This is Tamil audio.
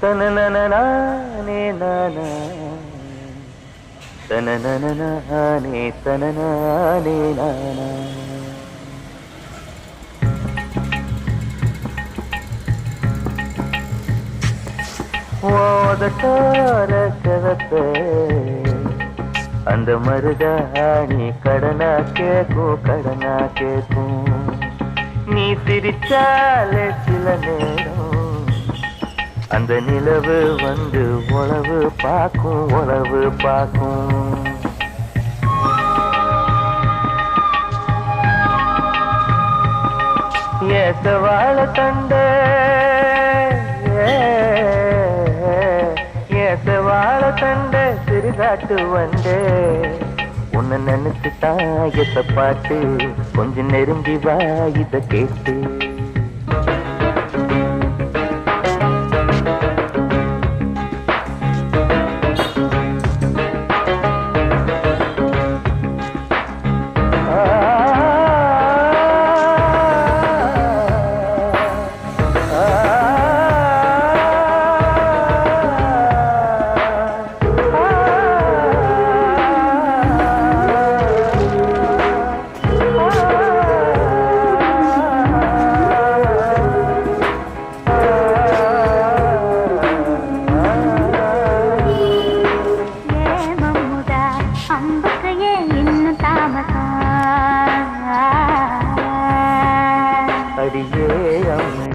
தனனனே நானா தனனனே தனனே நானா ஓதட்டார செவப்ப அந்த மருதாணி கடனா கேக்கும் நீ சிரிச்சாலே சில நேரம் அந்த நிலவு வந்து உளவு பார்க்கும் ஏசவாழ தண்டே ஏசவாழ தண்டே சிறுகாட்டு வண்டே உன்னை நினைச்சுதான் எத்த பாட்டு கொஞ்சம் நெருங்கி வா இத கேட்டு